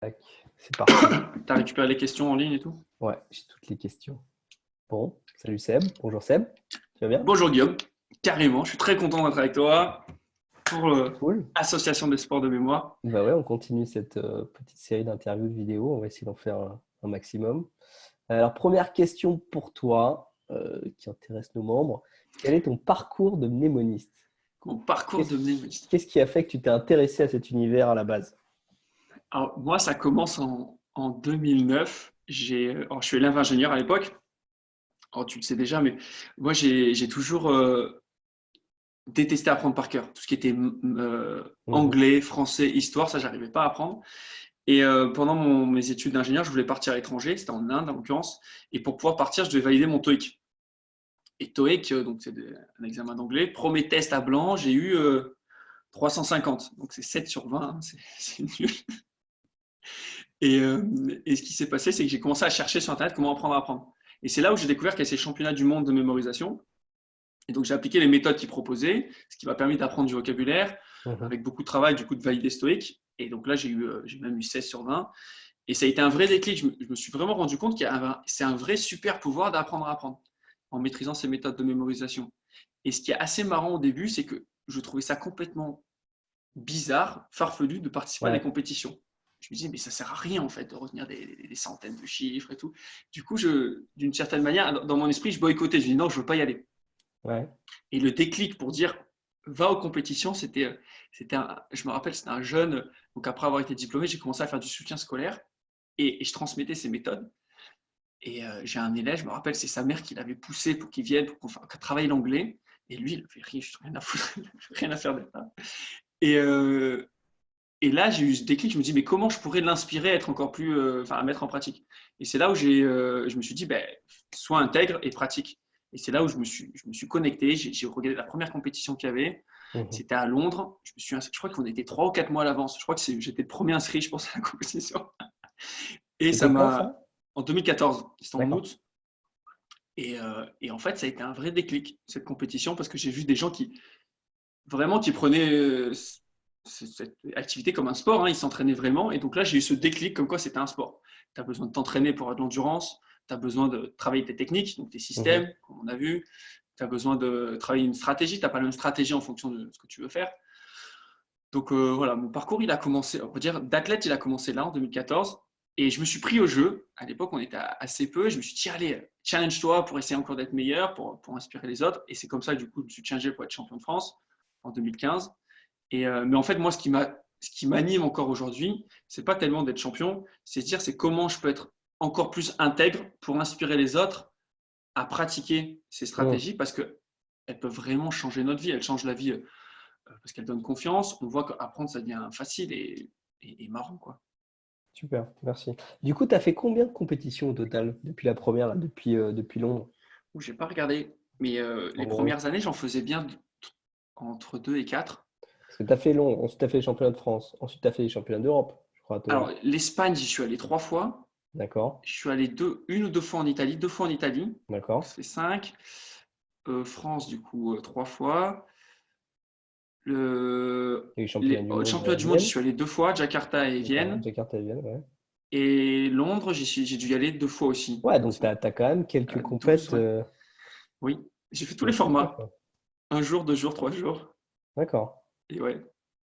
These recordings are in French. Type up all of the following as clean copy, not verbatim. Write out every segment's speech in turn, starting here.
Tac, c'est parti. Tu as récupéré les questions en ligne et tout? Ouais, j'ai toutes les questions. Bon, salut Seb. Bonjour Seb. Tu vas bien? Bonjour Guillaume, carrément, je suis très content d'être avec toi pour Cool. l'Association des sports de mémoire. Bah ouais, on continue cette petite série d'interviews de vidéos. On va essayer d'en faire un maximum. Alors, première question pour toi, qui intéresse nos membres. Quel est ton parcours de mnémoniste? Mon parcours Qu'est-ce de mnémoniste. qu'est-ce qui a fait que tu t'es intéressé à cet univers à la base? Alors, moi, ça commence en 2009. Alors, je suis élève ingénieur à l'époque. Alors, tu le sais déjà, mais moi, j'ai toujours détesté apprendre par cœur. Tout ce qui était Mhm. anglais, français, histoire, ça, j'arrivais pas à apprendre. Et pendant mes études d'ingénieur, je voulais partir à l'étranger, c'était en Inde en l'occurrence. Et pour pouvoir partir, je devais valider mon TOEIC. Et TOEIC, donc c'est un examen d'anglais. Premier test à blanc, j'ai eu 350. Donc c'est 7 sur 20, hein, c'est nul. Et ce qui s'est passé, c'est que j'ai commencé à chercher sur Internet comment apprendre à apprendre. Et c'est là où j'ai découvert qu'il y a ces championnats du monde de mémorisation. Et donc j'ai appliqué les méthodes qu'ils proposaient, ce qui m'a permis d'apprendre du vocabulaire, Mhm. avec beaucoup de travail, du coup de valider ce TOEIC. Et donc là, j'ai même eu 16 sur 20. Et ça a été un vrai déclic. Je me suis vraiment rendu compte que c'est un vrai super pouvoir d'apprendre à apprendre en maîtrisant ces méthodes de mémorisation. Et ce qui est assez marrant au début, c'est que je trouvais ça complètement bizarre, farfelu de participer à des Ouais, compétitions. Je me disais, mais ça sert à rien en fait de retenir des centaines de chiffres et tout. Du coup, d'une certaine manière, dans mon esprit, je boycottais. Je dis non, je ne veux pas y aller. ouais. Et le déclic pour dire va aux compétitions, je me rappelle, c'était un jeune. Donc après avoir été diplômé, j'ai commencé à faire du soutien scolaire et je transmettais ces méthodes. Et j'ai un élève, je me rappelle, c'est sa mère qui l'avait poussé pour qu'il vienne, pour qu'on travaille l'anglais. Et lui, il avait rien à foutre, rien à faire de ça. Et, euh, et là, j'ai eu ce déclic, je me dis, mais comment je pourrais l'inspirer à être encore plus, à mettre en pratique. Et c'est là où je me suis dit, ben, sois intègre et pratique. Et c'est là où je me suis connecté, j'ai regardé la première compétition qu'il y avait. Mhm. C'était à Londres. Je crois qu'on était 3 ou 4 mois à l'avance. Je crois que j'étais le premier inscrit, je pense, à la compétition. Et ça C'était quand ça? m'a, en 2014, c'était en D'accord. août. Et en fait, ça a été un vrai déclic, cette compétition, parce que j'ai vu des gens qui prenaient cette activité comme un sport, hein, ils s'entraînaient vraiment. Et donc là, j'ai eu ce déclic comme quoi c'était un sport. Tu as besoin de t'entraîner pour avoir de l'endurance, tu as besoin de travailler tes techniques, donc tes Mhm. systèmes, comme on a vu. Tu as besoin de travailler une stratégie, tu n'as pas la même stratégie en fonction de ce que tu veux faire. Donc voilà, mon parcours, il a commencé, on va dire, d'athlète, il a commencé là, en 2014. Et je me suis pris au jeu. À l'époque, on était assez peu. Je me suis dit, allez, challenge-toi pour essayer encore d'être meilleur, pour inspirer les autres. Et c'est comme ça, du coup, je me suis challengé pour être champion de France en 2015. Mais en fait, moi, ce qui m'anime encore aujourd'hui, c'est pas tellement d'être champion, c'est de dire c'est comment je peux être encore plus intègre pour inspirer les autres à pratiquer ces Mhm. stratégies parce qu'elles peuvent vraiment changer notre vie. Elles changent la vie parce qu'elles donnent confiance. On voit qu'apprendre, ça devient facile et marrant, quoi. Super, merci. Du coup, tu as fait combien de compétitions au total depuis la première, là, depuis Londres, Où j'ai pas regardé, mais en les gros? premières années, j'en faisais bien entre 2 et 4. Parce que tu as fait Londres, ensuite tu as fait les championnats de France, ensuite tu as fait les championnats d'Europe, je crois, à Alors, Tokyo. l'Espagne, j'y suis allé 3 fois. D'accord, Je suis allé une ou deux fois en Italie, 2 fois en Italie. Donc, d'accord. ça fait 5. France, du coup, 3 fois. Le, Il y a eu les championnats du monde championnat à du monde, j'y Vienne, suis allé 2 fois, Jakarta et d'accord, Vienne. Jakarta et Vienne, ouais. Et Londres, j'ai dû y aller 2 fois aussi. Ouais, Donc, donc tu as, quand même quelques 12, compètes ouais. Oui, j'ai fait tous les assez top, formats. quoi. 1 jour, 2 jours, 3 jours. D'accord, Et ouais.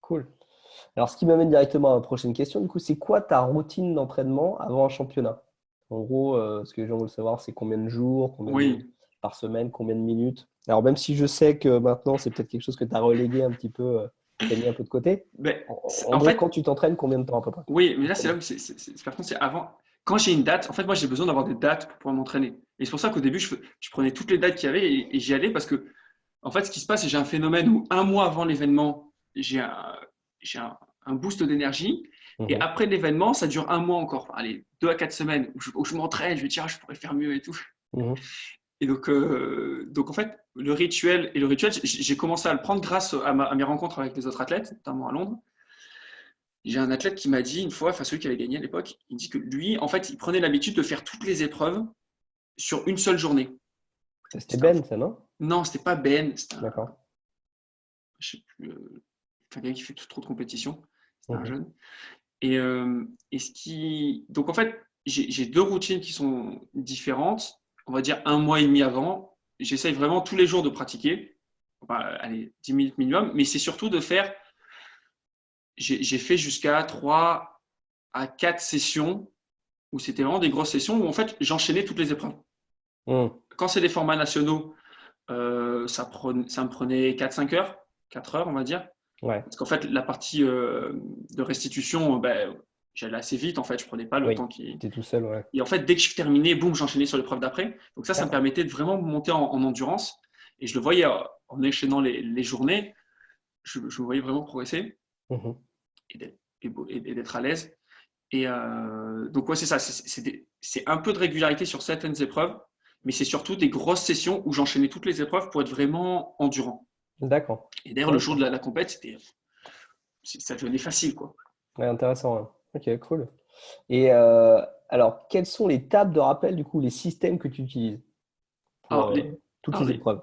cool. Alors, ce qui m'amène directement à la prochaine question, du coup, c'est quoi ta routine d'entraînement avant un championnat? En gros, ce que les gens veulent savoir, c'est combien de jours, Oui. par semaine, combien de minutes. Alors, même si je sais que maintenant, c'est peut-être quelque chose que tu as relégué un petit peu, que tu as mis un peu de côté, Ben, en en gros, quand fait, tu t'entraînes, combien de temps à peu près? oui, mais là, c'est là Entraînement. où par contre, c'est avant. Quand j'ai une date, en fait, moi, j'ai besoin d'avoir des dates pour pouvoir m'entraîner. Et c'est pour ça qu'au début, je prenais toutes les dates qu'il y avait et j'y allais parce que, en fait, ce qui se passe, c'est que j'ai un phénomène où 1 mois avant l'événement, j'ai un boost d'énergie. Et Mhm. après l'événement, ça dure 1 mois encore. Enfin, allez, 2 à 4 semaines où je m'entraîne, je me dis, ah, je pourrais faire mieux et tout. Mhm. Et donc en fait, le rituel, j'ai commencé à le prendre grâce à mes rencontres avec les autres athlètes, notamment à Londres. J'ai un athlète qui m'a dit une fois, enfin celui qui avait gagné à l'époque, il dit que lui, en fait, il prenait l'habitude de faire toutes les épreuves sur une seule journée. Ça, c'était C'était un... Ben, ça, non? Non, c'était pas Ben, D'accord. je sais plus, quelqu'un qui fait trop de compétition. C'était un Mhm. jeune. Donc, en fait, j'ai 2 routines qui sont différentes. On va dire 1 mois et demi avant. J'essaye vraiment tous les jours de pratiquer. Enfin, allez, 10 minutes minimum. Mais c'est surtout de faire. J'ai fait jusqu'à 3 à 4 sessions où c'était vraiment des grosses sessions où en fait j'enchaînais toutes les épreuves. Hmm. Quand c'est des formats nationaux, ça me prenait 4-5 heures, 4 heures on va dire. Ouais. Parce qu'en fait la partie de restitution, ben, j'allais assez vite en fait, je prenais pas le Oui. temps qui. Tu es tout seul, ouais. Et en fait dès que je terminais, boum, j'enchaînais sur l'épreuve d'après. Donc ça me D'accord. permettait de vraiment monter en endurance. Et je le voyais en enchaînant les journées, je me voyais vraiment progresser Mhm. et d'être à l'aise. Et donc, ouais, c'est ça. C'est un peu de régularité sur certaines épreuves, mais c'est surtout des grosses sessions où j'enchaînais toutes les épreuves pour être vraiment endurant. D'accord. Et d'ailleurs, le Ok. jour de la compète, ça devenait facile, quoi. Ouais, intéressant. Ouais. Ok, cool. Et alors, quelles sont les tables de rappel, du coup, les systèmes que tu utilises pour Alors, toutes alors, les épreuves?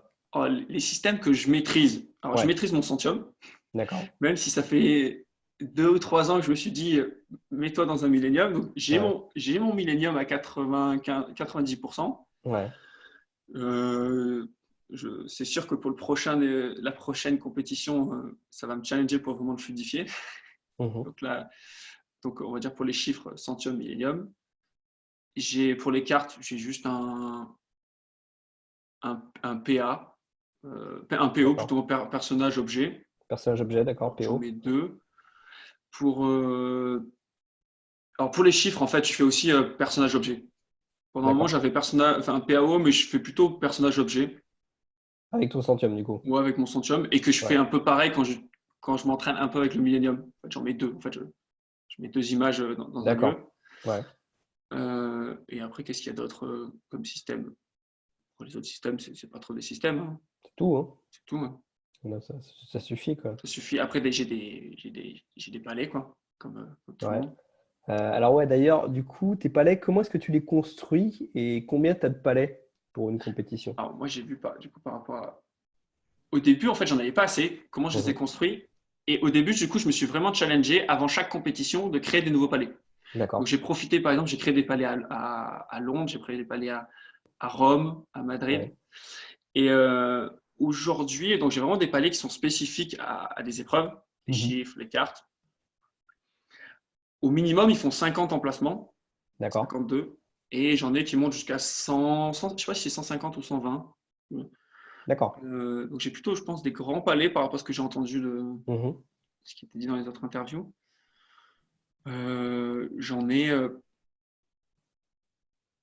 les systèmes que je maîtrise. Alors, je Ouais, maîtrise mon Centium, d'accord. même si ça fait 2 ou 3 ans que je me suis dit, mets-toi dans un Millennium. Donc, Ouais, j'ai mon Millennium à 90%. ouais. Euh, c'est sûr que pour la prochaine compétition, ça va me challenger pour vraiment le fluidifier. Mhm. Donc là, on va dire pour les chiffres Centium, Millennium. Pour les cartes, j'ai juste un PA, un PO D'accord. plutôt, personnage objet. Personnage objet, d'accord. J'en PO. mets 2. Alors pour les chiffres, en fait, je fais aussi personnage objet. Pendant un moment, D'accord. j'avais un PAO, mais je fais plutôt personnage objet. Avec ton centième, du coup. Moi avec mon Centium, et que je fais Ouais, un peu pareil quand je m'entraîne un peu avec le Millennium. En fait, j'en mets 2. En fait, je mets 2 images dans un lieu. d'accord. Ouais. Et après, qu'est-ce qu'il y a d'autre comme système? Pour les autres systèmes, c'est pas trop des systèmes, hein. C'est tout, hein. C'est tout, hein. Là, ça suffit, quoi. Ça suffit. Après, j'ai des palais, quoi, comme tout le Ouais. monde. Alors, ouais, d'ailleurs, du coup, tes palais, comment est-ce que tu les construis et combien tu as de palais pour une compétition? Alors, moi, j'ai vu du coup par rapport à. Au début, en fait, j'en avais pas assez. Comment je les ai Mhm. construits? Et au début, du coup, je me suis vraiment challengé avant chaque compétition de créer des nouveaux palais. Donc, D'accord. j'ai profité, par exemple, j'ai créé des palais à Londres, j'ai créé des palais à Rome, à Madrid. Ouais. Et aujourd'hui, donc j'ai vraiment des palais qui sont spécifiques à des épreuves, les Mhm. chiffres, les cartes. Au minimum, ils font 50 emplacements, D'accord. 52. Et j'en ai qui montent jusqu'à 100, je ne sais pas si c'est 150 ou 120. D'accord. Donc j'ai plutôt, je pense, des grands palais par rapport à ce que j'ai entendu Mhm. ce qui était dit dans les autres interviews. J'en ai,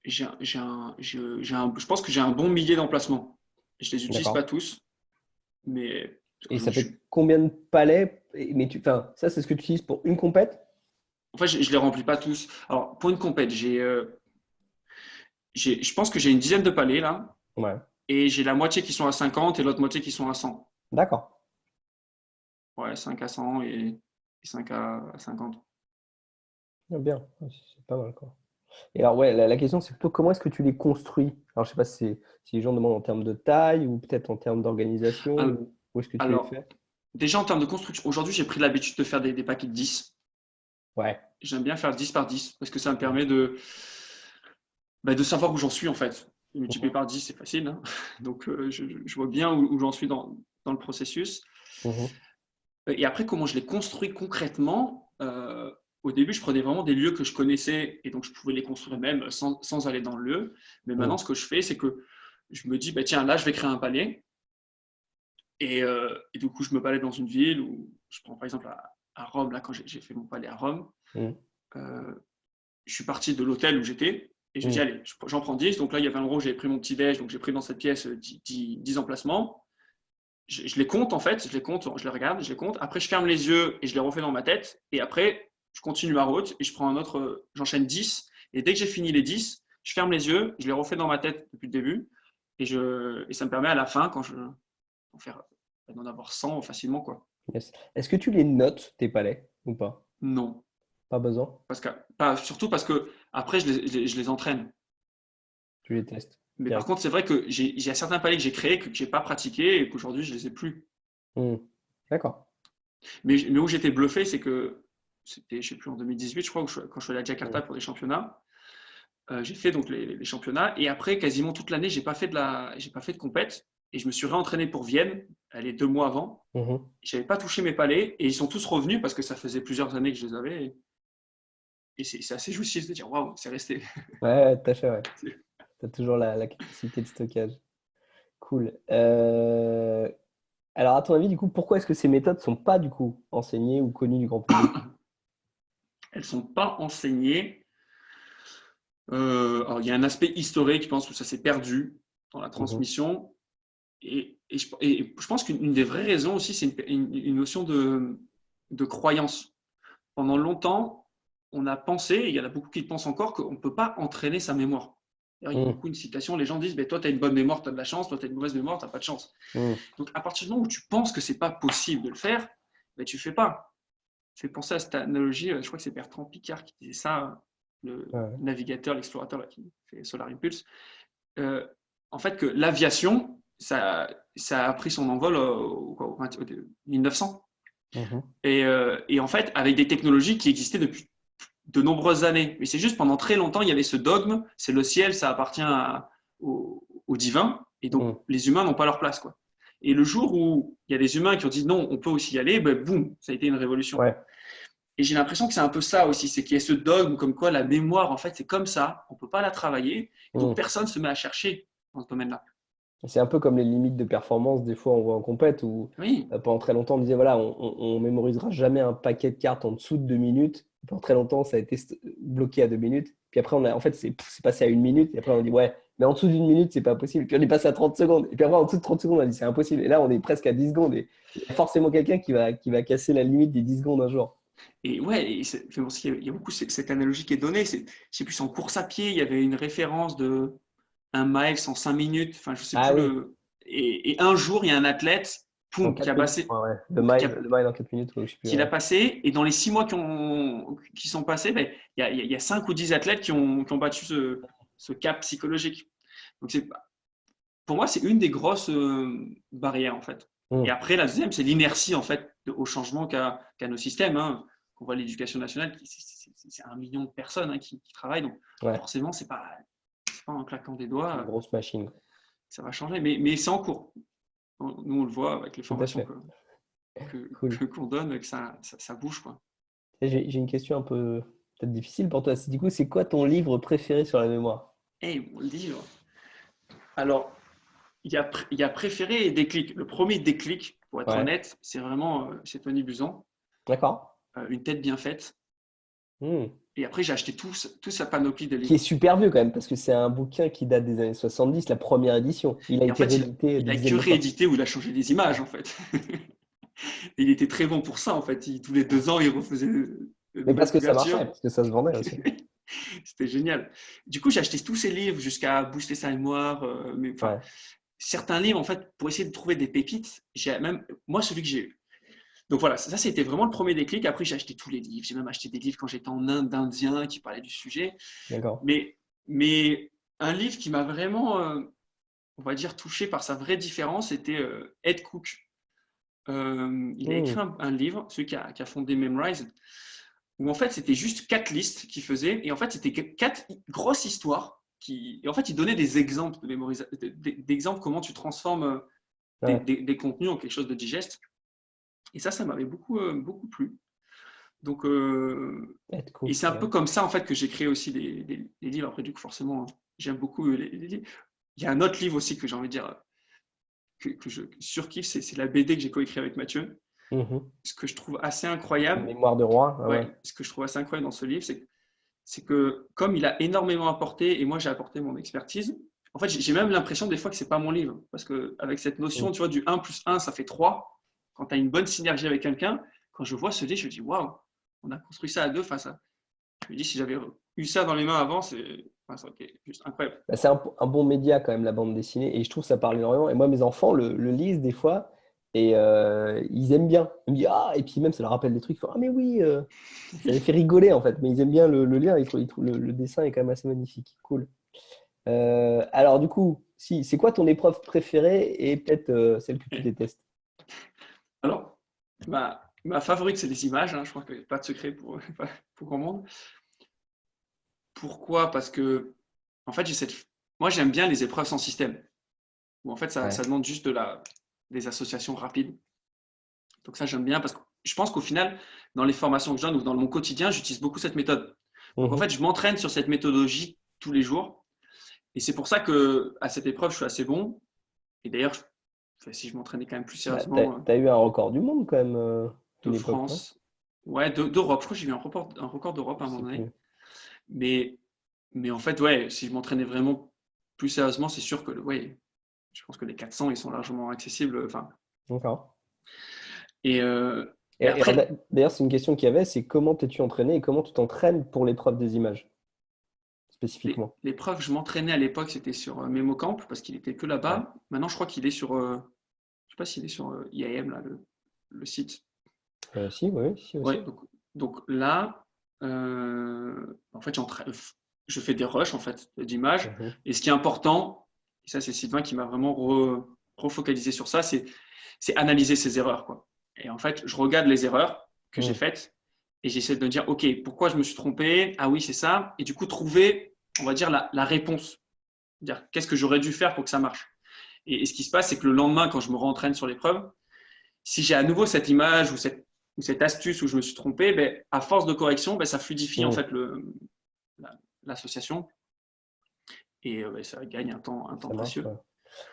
je pense que j'ai un bon millier d'emplacements. Je les utilise pas D'accord. tous, mais Et ça fait combien de palais? Mais enfin, ça, c'est ce que tu utilises pour une compète? en fait, je les remplis pas tous. Alors pour une compète, je pense que j'ai une dizaine de palets là, Ouais. et j'ai la moitié qui sont à 50 et l'autre moitié qui sont à 100. D'accord. Ouais, 5 à 100 et 5 à 50. Ah, bien. Ouais, c'est pas mal, quoi. Et alors, ouais, la question, c'est plutôt comment est-ce que tu les construis? Alors, je sais pas si les gens demandent en termes de taille ou peut-être en termes d'organisation ou où est-ce que tu les Alors, fais? déjà en termes de construction, aujourd'hui j'ai pris l'habitude de faire des paquets de 10. Ouais. J'aime bien faire 10 par 10 parce que ça me permet de savoir où j'en suis en fait. Multiplier Mhm. par 10, c'est facile, hein. Donc je vois bien où j'en suis dans le processus. Mhm. Et après, comment je les construis concrètement, au début, je prenais vraiment des lieux que je connaissais et donc je pouvais les construire même sans aller dans le lieu. Mais maintenant, Mhm. ce que je fais, c'est que je me dis, bah, tiens, là, je vais créer un palais. Et du coup, je me balade dans une ville où je prends par exemple à Rome, là, quand j'ai fait mon palais à Rome, Mhm. euh, je suis parti de l'hôtel où j'étais et je dis, Mhm. allez, j'en prends 10. Donc là, il y avait un endroit où j'avais pris mon petit déj, donc j'ai pris dans cette pièce 10 emplacements. Je les compte en fait, je les compte, je les regarde, je les compte. Après, je ferme les yeux et je les refais dans ma tête. Et après, je continue ma route et je prends un autre, j'enchaîne 10. Et dès que j'ai fini les 10, je ferme les yeux, je les refais dans ma tête depuis le début. Et ça me permet à la fin, quand d'en avoir 100 facilement, quoi. Yes. Est-ce que tu les notes, tes palais, ou pas? Non. Pas besoin. Surtout parce que après, je les entraîne. Tu les testes Mais par direct. contre, c'est vrai que j'ai certains palais que j'ai créés que j'ai pas pratiqués et qu'aujourd'hui, je les ai plus. Mhm. D'accord. Mais où j'étais bluffé, c'est que c'était, je sais plus, en 2018, je crois, quand je suis allé à Jakarta pour des championnats. J'ai fait donc les championnats et après, quasiment toute l'année, j'ai pas fait de compète et je me suis réentraîné pour Vienne, les 2 mois avant. Mhm. J'avais pas touché mes palais et ils sont tous revenus parce que ça faisait plusieurs années que je les avais. Et c'est assez jouissif de dire waouh, c'est resté. Ouais, tout à fait, ouais. Tu as toujours la capacité de stockage. Cool. Alors, à ton avis, du coup, pourquoi est-ce que ces méthodes sont pas, du coup, enseignées ou connues du grand public? Elles sont pas enseignées. Alors, il y a un aspect historique, je pense, où ça s'est perdu dans la Mhm. transmission. Et je pense qu'une des vraies raisons aussi, c'est une notion de croyance. Pendant longtemps, on a pensé, et il y en a beaucoup qui pensent encore, qu'on ne peut pas entraîner sa mémoire. D'ailleurs, il y a Mhm. beaucoup une citation, les gens disent toi, tu as une bonne mémoire, tu as de la chance, toi, tu as une mauvaise mémoire, tu n'as pas de chance. Mhm. Donc, à partir du moment où tu penses que ce n'est pas possible de le faire, tu ne fais pas. Ça fait penser à cette analogie, je crois que c'est Bertrand Piccard qui disait ça, le Ouais. navigateur, l'explorateur là, qui fait Solar Impulse. Euh, en fait, que l'aviation, ça a pris son envol au 1900. Mhm. Et en fait, avec des technologies qui existaient depuis de nombreuses années. Mais c'est juste pendant très longtemps, il y avait ce dogme, c'est le ciel, ça appartient au divin, et donc Mhm. les humains n'ont pas leur place, quoi. Et le jour où il y a des humains qui ont dit non, on peut aussi y aller, ben, boum, ça a été une révolution. Ouais. Et j'ai l'impression que c'est un peu ça aussi, c'est qu'il y a ce dogme comme quoi la mémoire, en fait, c'est comme ça, on ne peut pas la travailler, et donc Mhm. personne ne se met à chercher dans ce domaine-là. C'est un peu comme les limites de performance, des fois, on voit en compète où Oui, pendant très longtemps, on disait voilà, on mémorisera jamais un paquet de cartes en dessous de 2 minutes. Pendant très longtemps, ça a été bloqué à 2 minutes. Puis après, en fait, c'est passé à 1 minute. Et après, on a dit ouais, mais en dessous d'1 minute, c'est pas possible. Puis on est passé à 30 secondes. Et puis après, en dessous de 30 secondes, on a dit c'est impossible. Et là, on est presque à 10 secondes. Et il y a forcément quelqu'un qui va casser la limite des 10 secondes un jour. et ouais, il y a beaucoup cette analogie qui est donnée. Je sais plus, en course à pied, il y avait une référence de 1 mile en 5 minutes. Enfin, je sais Ah plus oui, le. Et un jour, il y a un athlète, en poum, 4 minutes. Ouais, ouais. Le mile en 4 minutes, ou je sais plus. qui l'a Ouais. passé. Et dans les 6 mois qui sont passés, ben, il y a 5 ou 10 athlètes qui ont battu ce cap psychologique. Donc, pour moi, c'est une des grosses barrières, en fait. Et Hmm. après, la deuxième, c'est l'inertie, en fait, au changement qu'a nos systèmes. Hein. On voit l'éducation nationale, c'est 1 million de personnes qui travaillent. Donc, Ouais, forcément, c'est pas en claquant des c'est une doigts grosse machine. que ça va changer. Mais c'est en cours. Nous, on le voit avec les Tout à formations fait. Cool. qu'on donne, que ça bouge, quoi. J'ai une question un peu peut-être difficile pour toi. Du coup, c'est quoi ton livre préféré sur la mémoire? Hey, mon livre. Alors, il y a préféré et déclic. Le premier déclic, pour être Ouais. honnête, c'est vraiment c'est Tony Buzan, D'accord. Une tête bien faite. Hmm. Et après, j'ai acheté toute sa panoplie de Qui est livres. super vieux quand même, parce que c'est un bouquin qui date des années 70, la première édition. Il a Et en été fait, réédité il des a que dizaines de fois. réédité ou il a changé des images, en fait. Il était très bon pour ça, en fait. Tous les 2 ans, il refaisait de Mais nouvelles parce que ça marchait, couvertures. parce que ça se vendait aussi. C'était génial. Du coup, j'ai acheté tous ces livres jusqu'à booster sa mémoire. Mais enfin, Ouais. certains livres, en fait, pour essayer de trouver des pépites, j'ai même, moi, celui que j'ai eu. Donc voilà, ça c'était vraiment le premier déclic. Après, j'ai acheté tous les livres. J'ai même acheté des livres quand j'étais en Inde d'Indiens qui parlaient du sujet. D'accord. Mais un livre qui m'a vraiment, on va dire, touché par sa vraie différence, c'était Ed Cook. Il a Hmm. écrit un livre, celui qui a fondé Memrise, où en fait c'était juste 4 listes qu'il faisait. Et en fait, c'était 4 grosses histoires. Et en fait, il donnait des exemples de d'exemples comment tu transformes Ouais. des contenus en quelque chose de digeste. Et ça m'avait beaucoup plu. Donc, Ed et Cook, c'est un peu ouais. comme ça en fait que j'ai créé aussi des livres. Après, du coup, forcément, j'aime beaucoup les livres. Il y a un autre livre aussi que j'ai envie de dire que je surkiffe, c'est la BD que j'ai coécrit avec Mathieu. Mhm. Ce que je trouve assez incroyable, Mémoire de roi, ah ouais. ouais, ce que je trouve assez incroyable dans ce livre, c'est que comme il a énormément apporté et moi j'ai apporté mon expertise, en fait, j'ai même l'impression des fois que c'est pas mon livre. Parce que avec cette Hmm. notion, tu vois, du 1 + 1, ça fait 3. Quand tu as une bonne synergie avec quelqu'un, quand je vois ce livre, je me dis waouh, on a construit ça à deux face à. Je me dis si j'avais eu ça dans les mains avant, ça aurait été juste incroyable. Bah, c'est un bon média quand même, la bande dessinée, et je trouve que ça parle énormément. Et moi, mes enfants le lisent des fois, et ils aiment bien. Ils me disent, ah, et puis même, ça leur rappelle des trucs. Ils font, ah, mais oui, ça les fait rigoler en fait, mais ils aiment bien le lire. Ils trouvent le dessin est quand même assez magnifique. Cool. Alors, du coup, si, c'est quoi ton épreuve préférée et peut-être celle que tu détestes? Alors, bah, Ma favorite, c'est les images. Hein. Je crois qu'il n'y a pas de secret pour grand monde. Pourquoi? Parce que, en fait, moi, j'aime bien les épreuves sans système. Où en fait, ça Ouais. demande juste des associations rapides. Donc ça, j'aime bien parce que je pense qu'au final, dans les formations que je donne ou dans mon quotidien, j'utilise beaucoup cette méthode. Donc en fait, Mhm. je m'entraîne sur cette méthodologie tous les jours. Et c'est pour ça que à cette épreuve, je suis assez bon. Et d'ailleurs, si je m'entraînais quand même plus Bah, sérieusement t'as eu un record du monde quand même à de une époque, non? France, ouais, d'Europe, je crois que j'ai eu un record d'Europe à Je un moment sais donné. plus. Mais, mais en fait, ouais, si je m'entraînais vraiment plus sérieusement, c'est sûr que, ouais, je pense que les 400, ils sont largement accessibles. Enfin, D'accord. et, Et, et et alors, après, d'ailleurs, c'est une question qu'il y avait, c'est comment t'es-tu entraîné et comment tu t'entraînes pour l'épreuve des images, spécifiquement? les profs, je m'entraînais à l'époque, c'était sur MemoCamp parce qu'il était que Ouais. là-bas. Maintenant, je crois qu'il est sur, je sais pas s'il est sur IAM, là, le site. Si, oui, si aussi. Ouais, donc là, en fait, je fais des rushs en fait d'images. Mhm. Et ce qui est important, et ça c'est Sylvain qui m'a vraiment refocalisé sur ça, c'est analyser ses erreurs, quoi. Et en fait, je regarde les erreurs que j'ai Mhm. faites et j'essaie de me dire, ok, pourquoi je me suis trompé? Ah oui, c'est ça. Et du coup, trouver, on va dire, la réponse. Dire qu'est-ce que j'aurais dû faire pour que ça marche. Et ce qui se passe, c'est que le lendemain, quand je me rentraîne sur l'épreuve, si j'ai à nouveau cette image ou cette astuce où je me suis trompé, ben, à force de correction, ben, ça fluidifie en Mhm. fait l'association et ben, ça gagne un temps Ça marche, ouais. précieux.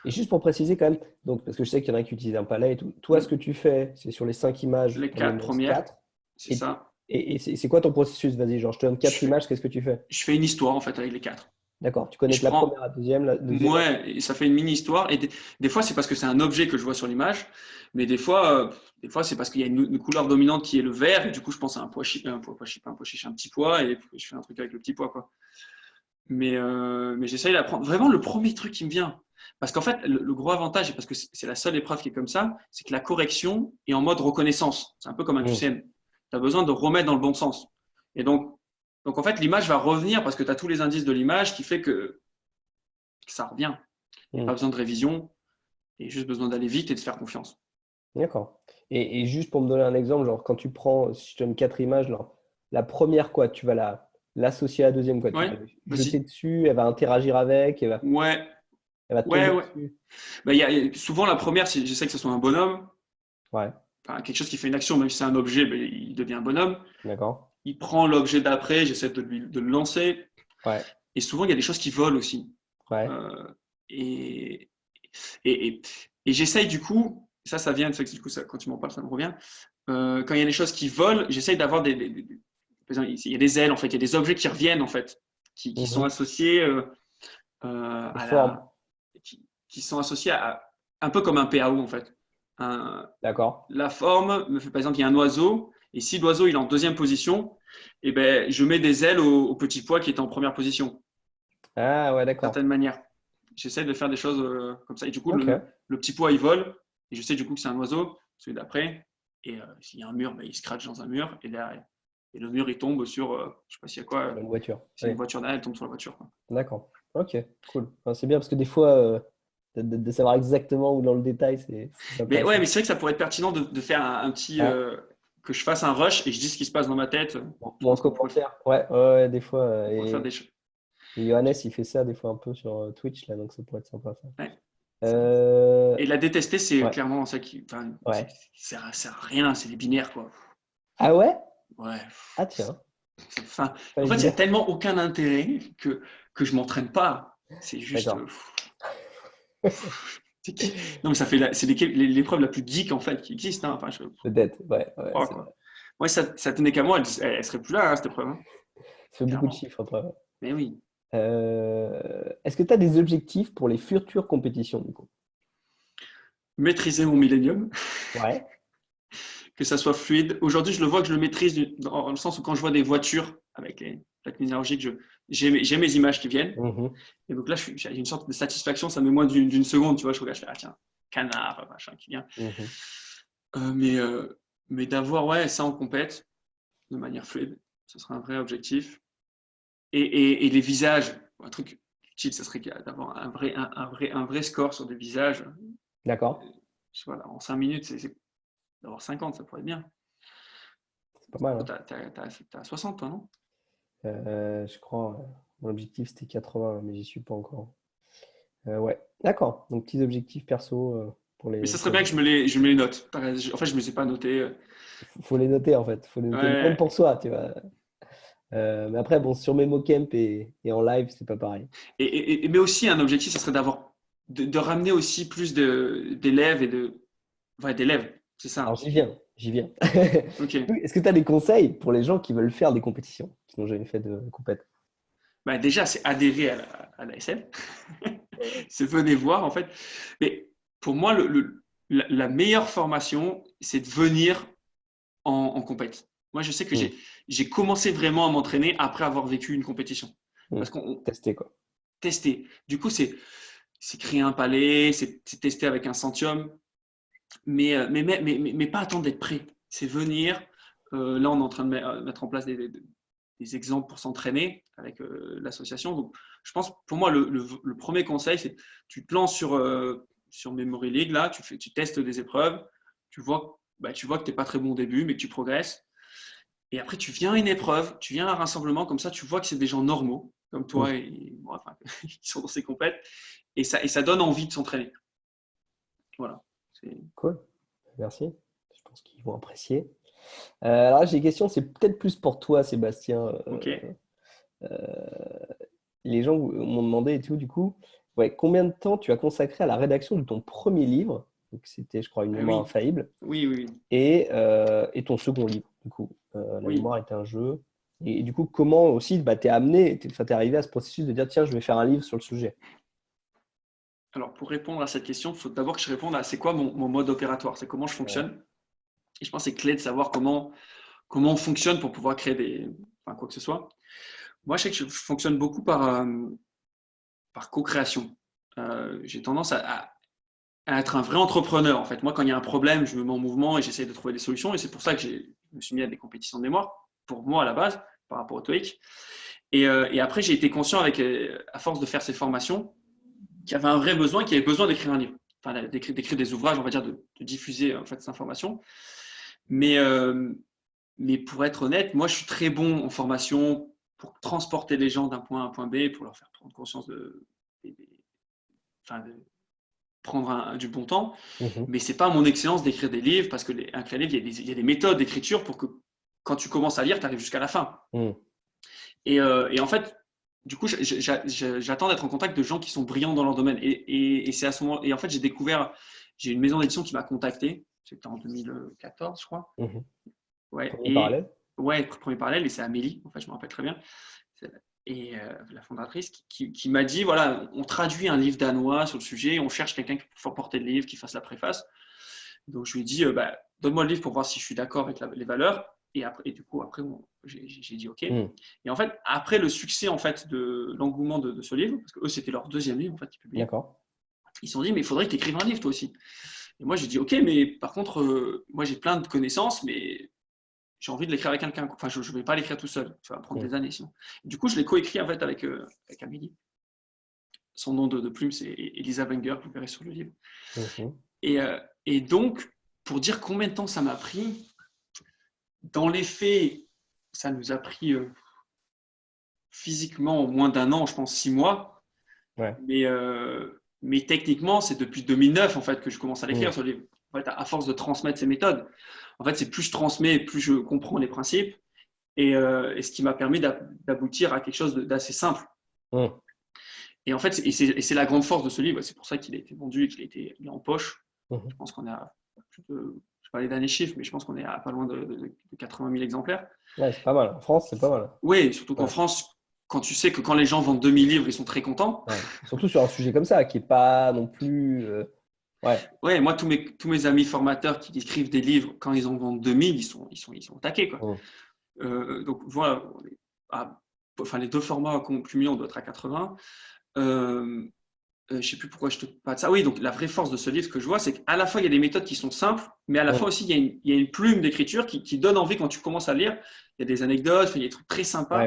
Et juste pour préciser quand même, donc, parce que je sais qu'il y en a qui utilisent un palette et tout, toi, ce Mm. que tu fais, c'est sur les 5 images, Les tu en 4 mémorises premières, 4. c'est Et, ça. et c'est quoi ton processus? Vas-y, genre, je te donne Je 4 fais, images, qu'est-ce que tu fais? je fais une histoire en fait avec les 4. D'accord, tu Et je connectes la première prends, à la deuxième à la ouais, et ça fait une mini histoire. Et des fois, c'est parce que c'est un objet que je vois sur l'image, mais des fois c'est parce qu'il y a une couleur dominante qui est le vert, et du coup, je pense à un pois chiche, un pois chiche, un petit pois, et je fais un truc avec le petit pois, quoi. Mais j'essaye d'apprendre vraiment le premier truc qui me vient. Parce qu'en fait, le gros avantage, et parce que c'est la seule épreuve qui est comme ça, c'est que la correction est en mode reconnaissance. C'est un peu comme un Mhm. QCM. Tu as besoin de remettre dans le bon sens. Et donc en fait, l'image va revenir parce que tu as tous les indices de l'image qui fait que ça revient. Il n'y a pas Mhm. besoin de révision, il y a juste besoin d'aller vite et de faire confiance. D'accord. Et juste pour me donner un exemple, genre, quand tu prends, si je te donne 4 images, genre, la première, quoi, tu vas l'associer à la deuxième, quoi, tu vas Ouais, lui jeter vas-y. dessus, elle va interagir avec, Ouais, elle va ouais, tomber ouais. dessus. Bah, souvent, la première, j'essaie que ce soit un bonhomme, Ouais, enfin, quelque chose qui fait une action, même si c'est un objet, ben, il devient un bonhomme. d'accord. Il prend l'objet d'après, j'essaie de le lancer. Ouais, Et souvent, il y a des choses qui volent aussi. ouais. Euh, et et, et, et j'essaye du coup, ça vient, du coup, quand tu m'en parles, ça me revient. Quand il y a des choses qui volent, j'essaye d'avoir par exemple, il y a des ailes, en fait, il y a des objets qui reviennent, en fait, qui sont Mhm. associés Les à formes, qui sont associés à, un peu comme un PAO, en fait. Un, d'accord. la forme me fait, par exemple, il y a un oiseau, et si l'oiseau il est en deuxième position, eh ben, je mets des ailes au petit pois qui est en première position, Ah ouais, d'une certaine d'accord. manière. J'essaie de faire des choses comme ça. Et du coup, Ok. le petit pois, il vole, et je sais du coup que c'est un oiseau, celui d'après, et s'il y a un mur, ben, il scratch dans un mur, et le mur, il tombe sur, je sais pas s'il y a quoi, Sur une voiture. c'est Oui, une voiture derrière, elle tombe sur la voiture, quoi. d'accord. Ok, cool. Enfin, c'est bien parce que des fois, de savoir exactement où dans le détail, c'est Mais ouais, intéressant. mais c'est vrai que ça pourrait être pertinent de faire un petit, Ouais. que je fasse un rush et je dis ce qui se passe dans ma tête. Je Ou en pense qu'on pourrait, commentaire. Ouais, ouais, ouais, des fois. on pourrait faire des Et, choses. et Johannes, il fait ça des fois un peu sur Twitch, là, donc ça pourrait être sympa, ça. Ouais. Euh, Et la détester, c'est ouais, clairement ça qui. Enfin, ouais. ça sert à rien, c'est les binaires, quoi. Ah ouais? Ouais. Ah tiens, Enfin, pas en fait, il n'y a évident. tellement aucun intérêt que je m'entraîne pas. C'est juste. D'accord. Non, mais c'est l'épreuve la plus geek, en fait, qui existe. Hein. Enfin, Peut-être, ouais, ouais, crois, c'est quoi. vrai. Moi, ça tenait qu'à moi, elle serait plus là, hein, cette épreuve. Hein. Ça fait beaucoup de Clairement. chiffres après. Ouais. Mais oui. Est-ce que tu as des objectifs pour les futures compétitions, du coup? Maîtriser mon millénium, Ouais. que ça soit fluide. Aujourd'hui, je le vois que je le maîtrise dans le sens où quand je vois des voitures avec les plaques minéralogiques, j'ai mes images qui viennent. Mhm. Et donc là, j'ai une sorte de satisfaction, ça met moins d'une seconde, tu vois, je regarde, je fais, ah tiens, canard, machin qui vient. Mhm. Euh, mais mais d'avoir ouais, ça en compète de manière fluide, ce serait un vrai objectif. Et les visages, un truc utile, ça serait d'avoir un vrai score sur des visages. D'accord. Voilà, en 5 minutes, d'avoir 50, ça pourrait être bien. C'est pas mal, hein. T'as 60, toi, non? Je crois, mon objectif c'était 80, mais j'y suis pas encore. Ouais, d'accord. Donc, petits objectifs perso pour Mais les. ça serait bien que je me les note. En fait, je me les ai pas notés. Faut les noter en fait. Faut les noter, même Ouais. pour soi, tu vois. Mais après, bon, sur MemoCamp et en live, c'est pas pareil. Mais aussi, un objectif, ça serait de ramener aussi plus d'élèves ouais, d'élèves, c'est Alors, ça. j'y viens, j'y viens. Ok. Est-ce que tu as des conseils pour les gens qui veulent faire des compétitions, qui n'ont jamais fait de compète? Bah, déjà, c'est adhérer à la SL. C'est venez voir, en fait. Mais pour moi, la meilleure formation, c'est de venir en compète. Moi, je sais que Hmm, j'ai commencé vraiment à m'entraîner après avoir vécu une compétition. hmm. Parce qu'on Tester, quoi. testait. Du coup, c'est créer un palais, c'est tester avec un centium, mais pas attendre d'être prêt. C'est venir. Là, on est en train de mettre en place des exemples pour s'entraîner avec l'association. Donc, je pense, pour moi, le premier conseil, c'est tu te lances sur Memory League, là, tu testes des épreuves, tu vois que tu n'es pas très bon au début, mais que tu progresses. Et après, tu viens à une épreuve, tu viens à un rassemblement, comme ça, tu vois que c'est des gens normaux, comme Hmm. toi et moi, enfin, qui sont dans ces compètes, et ça donne envie de s'entraîner. Voilà. Cool. Merci. Je pense qu'ils vont apprécier. Alors, là, j'ai une question, c'est peut-être plus pour toi, Sébastien. OK. Les gens m'ont demandé et tout, du coup, ouais, combien de temps tu as consacré à la rédaction de ton premier livre? Donc, c'était, je crois, Une Ben mémoire oui, infaillible. oui, oui, Et ton second livre, du coup, La oui. mémoire est un jeu. Et du coup, comment aussi bah, t'es amené, t'es arrivé à ce processus de dire, tiens, je vais faire un livre sur le sujet. Alors, pour répondre à cette question, il faut d'abord que je réponde à c'est quoi mon mode opératoire, c'est comment je Ouais. fonctionne. Et je pense que c'est clé de savoir comment on fonctionne pour pouvoir créer enfin, quoi que ce soit. Moi, je sais que je fonctionne beaucoup par co-création. J'ai tendance à être un vrai entrepreneur, en fait. Moi, quand il y a un problème, je me mets en mouvement et j'essaie de trouver des solutions. Et c'est pour ça que je me suis mis à des compétitions de mémoire, pour moi à la base, par rapport au TOEIC. Et après, j'ai été conscient, à force de faire ces formations, qu'il y avait un vrai besoin, qu'il y avait besoin d'écrire un livre. Enfin, d'écrire des ouvrages, on va dire, de diffuser en fait, cette information. Mais, euh, mais pour être honnête, moi, je suis très bon en formation pour transporter les gens d'un point A à un point B, pour leur faire prendre conscience enfin, de prendre du bon temps. Mhm. Mais c'est pas mon excellence d'écrire des livres, parce que un livre, il y a des méthodes d'écriture pour que quand tu commences à lire, tu arrives jusqu'à la fin. Mhm. Et en fait, du coup, j'attends d'être en contact de gens qui sont brillants dans leur domaine. Et c'est à ce moment. Et en fait, j'ai une maison d'édition qui m'a contacté. C'était en 2014, je crois. Mhm. Ouais. Premier Et parallèle? ouais, premier parallèle. Et c'est Amélie. En fait, je me rappelle très bien. Et la fondatrice qui m'a dit voilà, on traduit un livre danois sur le sujet. On cherche quelqu'un qui peut porter le livre, qui fasse la préface. Donc je lui ai dit bah, donne-moi le livre pour voir si je suis d'accord avec les valeurs. Et du coup, après, j'ai dit OK. Mhm. Et en fait, après le succès en fait, de l'engouement de ce livre, parce que eux, c'était leur deuxième livre en fait, qu'ils publiaient, D'accord. ils se sont dit, mais il faudrait que tu écrives un livre toi aussi. Et moi, j'ai dit, OK, mais par contre, moi, j'ai plein de connaissances, mais j'ai envie de l'écrire avec quelqu'un. Enfin, je ne vais pas l'écrire tout seul. Ça va prendre Mhm. des années sinon. Du coup, je l'ai coécrit en fait, avec Amélie. Son nom de plume, c'est Elisa Wenger, vous verrez sur le livre. Mhm. Et donc, pour dire combien de temps ça m'a pris, dans les faits, ça nous a pris physiquement moins d'un an, je pense 6 mois. Ouais. Mais techniquement, c'est depuis 2009 en fait que je commence à l'écrire Mhm. ce livre. En fait, à force de transmettre ces méthodes, en fait, c'est plus je transmets, plus je comprends les principes, et ce qui m'a permis d'aboutir à quelque chose d'assez simple. Mhm. Et en fait, c'est la grande force de ce livre. C'est pour ça qu'il a été vendu et qu'il a été mis en poche. Je Mhm. pense qu'on est à plus de, je vais pas les derniers chiffres, mais je pense qu'on est à pas loin de 80 000 exemplaires. Ouais, c'est pas mal. En France, c'est pas mal. Oui, surtout qu'en Ouais. France, quand tu sais que quand les gens vendent 2000 livres, ils sont très contents. Ouais. Surtout sur un sujet comme ça, qui est pas non plus. Ouais. Ouais, moi, tous mes amis formateurs qui écrivent des livres, quand ils en vendent 2000, ils sont au taquet, quoi. Mhm. Donc voilà, enfin, les deux formats cumulés, on doit être à 80. Je ne sais plus pourquoi je te parle de ça. Oui, donc la vraie force de ce livre que je vois, c'est qu'à la fois, il y a des méthodes qui sont simples, mais à la fois Mhm. aussi, il y a une plume d'écriture qui donne envie quand tu commences à lire. Il y a des anecdotes, il y a des trucs très Ouais. sympas.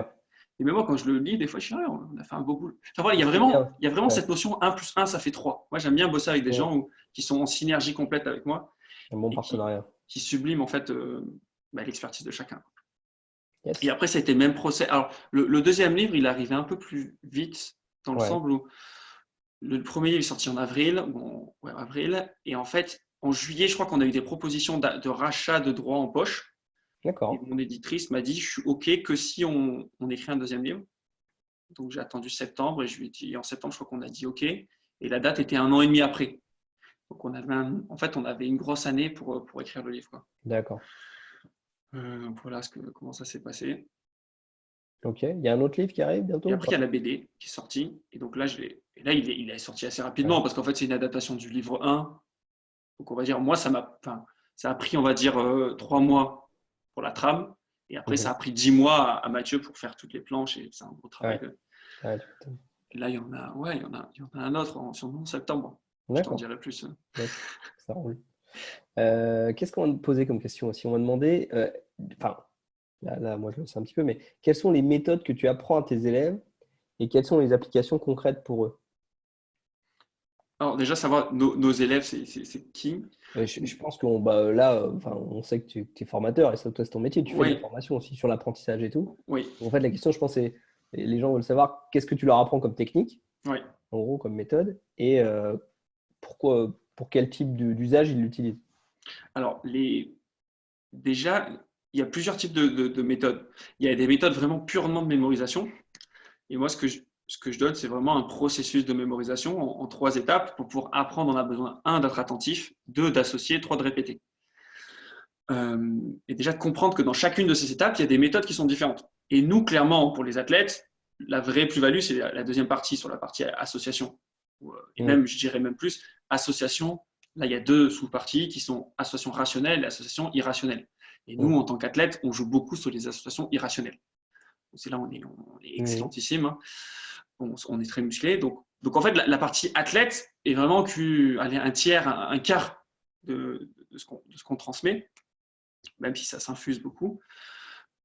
Et même moi, quand je le lis, des fois, je suis là, on a fait un beau boulot. Enfin, voilà, il y Et a ce qui est bien. vraiment, il y a vraiment Ouais. cette notion 1 plus 1, ça fait 3. Moi, j'aime bien bosser avec des Mhm. gens qui sont en synergie complète avec moi Un bon et qui, partenariat. qui subliment en fait l'expertise de chacun. Yes. Et après, ça a été le même procès. Alors, le deuxième livre, il arrivait un peu plus vite, dans le Ouais. sens où le premier livre est sorti en avril, bon, ouais, avril, et en fait, en juillet, je crois qu'on a eu des propositions de rachat de droits en poche. Et D'accord. mon éditrice m'a dit, je suis OK que si on écrit un deuxième livre. Donc, j'ai attendu septembre et je lui ai dit, en septembre, je crois qu'on a dit OK. Et la date était 1 an et demi après. Donc, en fait, on avait une grosse année pour écrire le livre, quoi. D'accord. Voilà comment ça s'est passé. Ok. Il y a un autre livre qui arrive Et bientôt ou après, il y pas? a la BD qui est sortie. Et donc là, il est sorti assez Ouais. rapidement parce qu'en fait, c'est une adaptation du livre 1. Donc, on va dire, moi, ça a pris, on va dire, 3 mois pour la trame. Et après, ça Mhm. a pris 10 mois à Mathieu pour faire toutes les planches. Et c'est un gros travail. Ouais. Ouais, tu m'étonnes. Et là, il y en a, ouais, il y en a un autre en septembre. Je t'en D'accord. dirai plus. Yes. Ça roule. Qu'est-ce qu'on va me poser comme question aussi? On m'a demandé, enfin, là, moi je le sais un petit peu, mais quelles sont les méthodes que tu apprends à tes élèves et quelles sont les applications concrètes pour eux? Alors, déjà, savoir nos élèves, c'est qui? Je pense qu'on bah, là, enfin, on sait que tu es formateur et ça, toi, c'est ton métier. Tu fais de la Oui, formation aussi sur l'apprentissage et tout. oui, En fait, la question, je pense, c'est les gens veulent savoir qu'est-ce que tu leur apprends comme technique, oui. en gros, comme méthode, et pourquoi, pour quel type d'usage ils l'utilisent. Alors, déjà, il y a plusieurs types de méthodes. Il y a des méthodes vraiment purement de mémorisation. Et moi, ce que je donne, c'est vraiment un processus de mémorisation en 3 étapes. Pour pouvoir apprendre, on a besoin, un, d'être attentif, deux, d'associer, trois, de répéter. Et déjà de comprendre que dans chacune de ces étapes, il y a des méthodes qui sont différentes. Et nous, clairement, pour les athlètes, la vraie plus-value, c'est la deuxième partie, sur la partie association. Et Mm. même, je dirais même plus, association. Là, il y a deux sous-parties qui sont association rationnelle et association irrationnelle. Et nous, Mm. en tant qu'athlètes, on joue beaucoup sur les associations irrationnelles. C'est là où on est Oui. excellentissime. Hein. On est très musclé. Donc en fait, la partie athlète est vraiment un tiers, un quart de ce qu'on transmet, même si ça s'infuse beaucoup.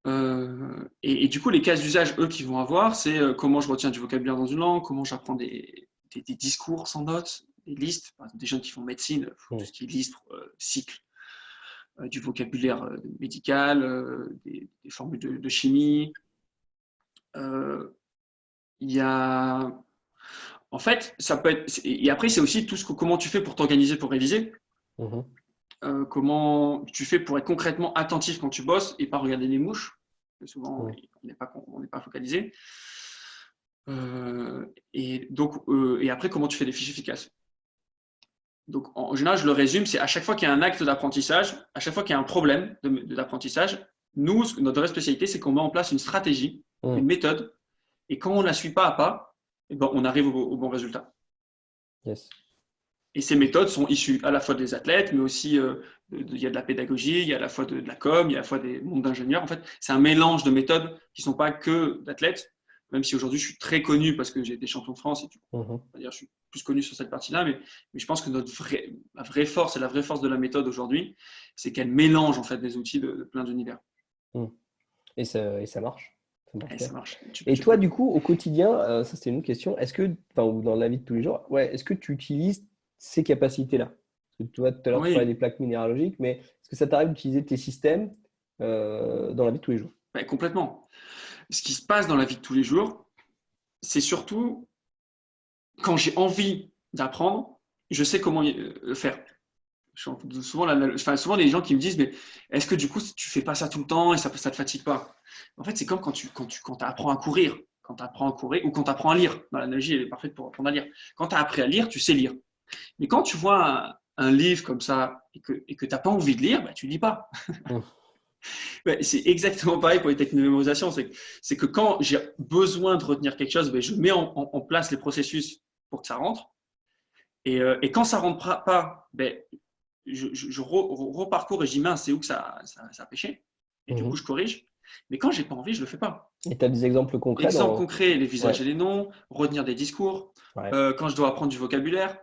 Et du coup, les cas d'usage, eux, qu'ils vont avoir, c'est comment je retiens du vocabulaire dans une langue, comment j'apprends des discours sans notes, des listes. Par exemple, des jeunes qui font médecine, tout Mm. ce qui est liste, cycle, du vocabulaire médical, des formules de chimie. Euh, Il y a. En fait, ça peut être. Et après, c'est aussi comment tu fais pour t'organiser pour réviser. Mhm. Comment tu fais pour être concrètement attentif quand tu bosses et pas regarder les mouches. Souvent, Mm. on n'est pas focalisé. Et après, comment tu fais des fiches efficaces. Donc, en général, je le résume, c'est à chaque fois qu'il y a un acte d'apprentissage, à chaque fois qu'il y a un problème d'apprentissage, nous, notre vraie spécialité, c'est qu'on met en place une stratégie, une Mm. méthode, et quand on ne la suit pas à pas, eh ben, on arrive au bon résultat. Yes. Et ces méthodes sont issues à la fois des athlètes, mais aussi il y a de la pédagogie, il y a à la fois de la com, il y a à la fois des mondes d'ingénieurs. En fait, c'est un mélange de méthodes qui ne sont pas que d'athlètes, même si aujourd'hui je suis très connu parce que j'ai été champion de France et Mhm. je suis plus connu sur cette partie-là, mais je pense que la vraie force et la vraie force de la méthode aujourd'hui, c'est qu'elle mélange en fait des outils de plein d'univers. Mm. Et ça marche. Ça marche Et bien. ça marche. Et toi, du coup, au quotidien, ça c'est une autre question, est-ce que, enfin, ou dans la vie de tous les jours, ouais, est-ce que tu utilises ces capacités-là? Parce que tu vois, tout à l'heure, tu parlais Oui, des plaques minéralogiques, mais est-ce que ça t'arrive d'utiliser tes systèmes dans la vie de tous les jours? ouais, complètement. Ce qui se passe dans la vie de tous les jours, c'est surtout quand j'ai envie d'apprendre, je sais comment le faire. Souvent, les gens qui me disent, mais est-ce que du coup, tu fais pas ça tout le temps et ça te fatigue pas? En fait, c'est comme quand tu apprends à courir. Quand tu apprends à courir ou quand tu apprends à lire. L'analogie, elle est parfaite pour apprendre à lire. Quand tu as appris à lire, tu sais lire. Mais quand tu vois un livre comme ça et que tu n'as pas envie de lire, bah, tu ne lis pas. Mm. C'est exactement pareil pour les techniques de mémorisation. C'est que quand j'ai besoin de retenir quelque chose, ben, je mets en place les processus pour que ça rentre. Et quand ça ne rentre pas, ben, je reparcours et je dis mince, c'est où que ça a péché. Et du coup, Mhm. je corrige. Mais quand j'ai pas envie, je le fais pas. Et tu as des exemples concrets Exemple dans... concret, les Ouais, visages et les noms, retenir des discours, ouais. quand je dois apprendre du vocabulaire.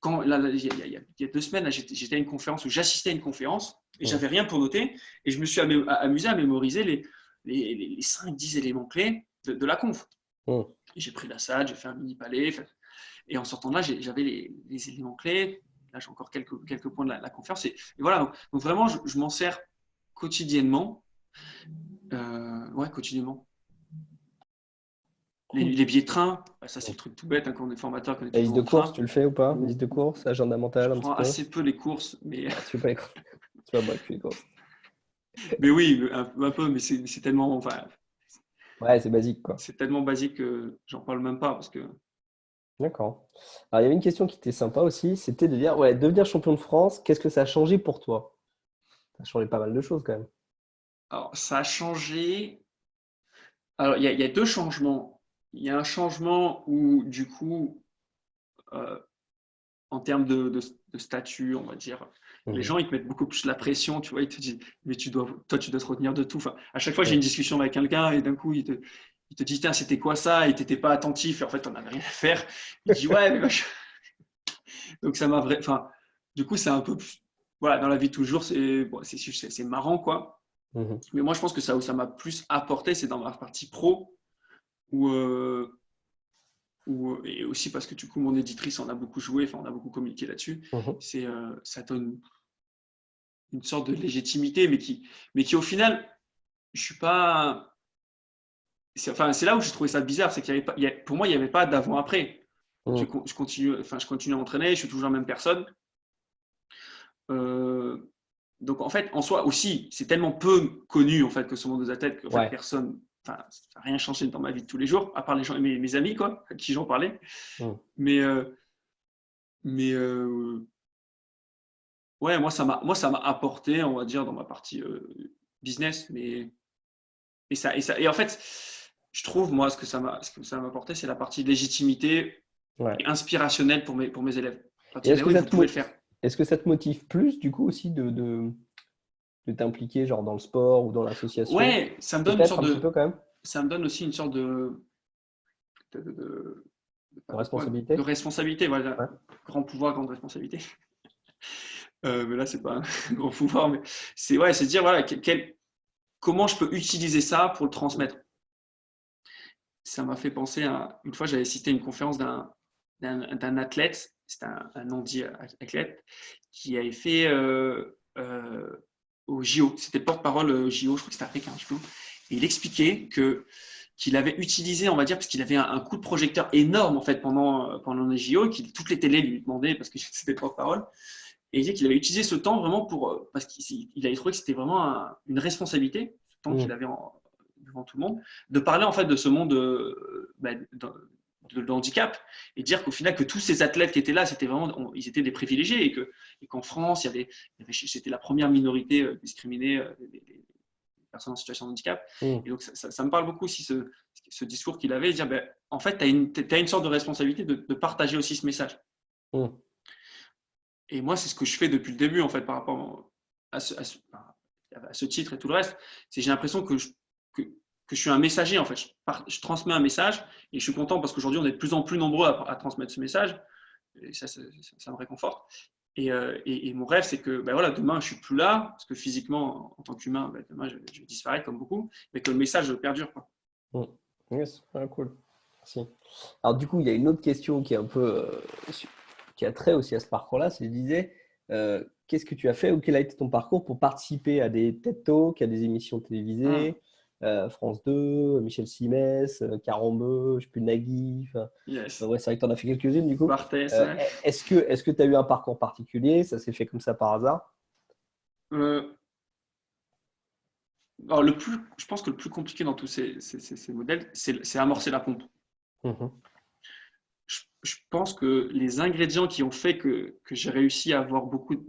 Il y a 2 semaines, j'étais à une conférence où j'assistais à une conférence et Mm. j'avais rien pour noter et je me suis amusé à mémoriser les 5-10 éléments clés de la conf. Mm. J'ai pris la salle, j'ai fait un mini palais et en sortant de là, j'avais les éléments clés. Là, j'ai encore quelques points de la conférence. Et voilà, donc vraiment, je m'en sers quotidiennement. Ouais, quotidiennement. Cool. Les billets de train, ça c'est le truc tout bête, hein, quand on est formateur, qu'on est La liste toujours de dans le courses, train. tu le fais ou pas? Liste de courses, agenda Je mental un petit prends peu? assez peu les courses, mais, Ah, tu fais pas les courses. Tu vas bref, les courses. mais oui, un peu, mais c'est tellement, enfin, Ouais, c'est basique, quoi. c'est tellement basique que j'en parle même pas parce que D'accord. Alors, il y avait une question qui était sympa aussi, c'était de dire, ouais, devenir champion de France, qu'est-ce que ça a changé pour toi? Ça a changé pas mal de choses quand même. alors, ça a changé. Alors, il y a deux changements. Il y a un changement où, du coup, euh, en termes de statut, on va dire, les Mhm. gens, ils te mettent beaucoup plus la pression, tu vois, ils te disent, mais toi, tu dois te retenir de tout. Enfin, à chaque fois, j'ai une Ouais. discussion avec quelqu'un et d'un coup, il te dit, tiens, c'était quoi ça? Et t'étais pas attentif et en fait, on n'avait rien à faire. Il dit, ouais, mais donc ça m'a vrai. Enfin, du coup, c'est un peu plus. Voilà, dans la vie de toujours, c'est bon, c'est marrant, quoi. Mhm. Mais moi, je pense que ça où ça m'a plus apporté, c'est dans ma partie pro, où, et aussi parce que du coup, mon éditrice en a beaucoup joué, enfin, on a beaucoup communiqué là-dessus. Mhm. Ça donne une sorte de légitimité, mais qui au final, je suis pas. Enfin, c'est là où j'ai trouvé ça bizarre, c'est qu'il y avait pas, pour moi, il n'y avait pas d'avant-après. Je, Mhm. je continue, enfin, je continue à entraîner, je suis toujours la même personne. Euh, donc en fait, en soi aussi, c'est tellement peu connu en fait que ce monde des athlètes qu'en fait Ouais. personne, enfin, ça n'a rien changé dans ma vie de tous les jours, à part les gens, mes amis quoi, à qui j'en parlais. Mhm. Mais mais ouais, moi ça m'a apporté, on va dire, dans ma partie business, et en fait, je trouve moi ce que ça m'a apporté, c'est la partie légitimité Ouais. et inspirationnelle pour mes élèves. Quand Et ils disaient oui, vous pouvez le faire. est-ce que ça te motive plus du coup aussi de t'impliquer genre dans le sport ou dans l'association? Ouais, ça me donne une Peut-être sorte un petit peu de, quand même ça me donne aussi une sorte de, de de quoi? De responsabilité? responsabilité, voilà. Ouais. Grand pouvoir, grande responsabilité. Mais là, c'est pas un grand pouvoir, mais c'est ouais, c'est dire voilà, comment je peux utiliser ça pour le transmettre. Ça m'a fait penser à une fois, j'avais cité une conférence d'un athlète, c'était un non-dit athlète, qui avait fait au JO. C'était porte-parole JO, je crois que c'était à Pékin, je sais plus. Et il expliquait qu'il avait utilisé, on va dire, parce qu'il avait un coup de projecteur énorme en fait pendant les JO, toutes les télés lui demandaient parce que c'était porte-parole. Et il disait qu'il avait utilisé ce temps vraiment parce qu'il avait trouvé que c'était vraiment une responsabilité, ce temps qu'il Mhm. avait devant tout le monde, de parler en fait de ce monde de l'handicap et dire qu'au final que tous ces athlètes qui étaient là, c'était vraiment, ils étaient des privilégiés et qu'en France, c'était la première minorité discriminée, les personnes en situation de handicap. Mhm. Et donc ça me parle beaucoup aussi ce discours qu'il avait, dire ben, en fait, tu as une sorte de responsabilité de partager aussi ce message. Mhm. Et moi, c'est ce que je fais depuis le début, en fait, par rapport à ce titre et tout le reste. J'ai l'impression que je suis un messager, en fait. Je transmets un message et je suis content parce qu'aujourd'hui, on est de plus en plus nombreux à transmettre ce message. Et ça me réconforte. Et mon rêve, c'est que ben voilà, demain, je ne suis plus là, parce que physiquement, en tant qu'humain, ben, demain, je vais disparaître comme beaucoup, mais que le message perdure, quoi. Mhm. Yes. Ah, cool. Merci. Alors du coup, il y a une autre question qui est un peu qui a trait aussi à ce parcours-là, c'est je disais, qu'est-ce que tu as fait ou quel a été ton parcours pour participer à des TED Talks, à des émissions Hum, télévisées, France 2, Michel Simès, Carambeu, je sais plus, Nagui. yes. Ouais, c'est vrai que tu en as fait quelques-unes du coup. Barthès, ouais. Est-ce que tu as eu un parcours particulier? Ça s'est fait comme ça par hasard? Euh, alors, je pense que le plus compliqué dans tous ces modèles, c'est amorcer la pompe. Mhm. Je pense que les ingrédients qui ont fait que j'ai réussi à avoir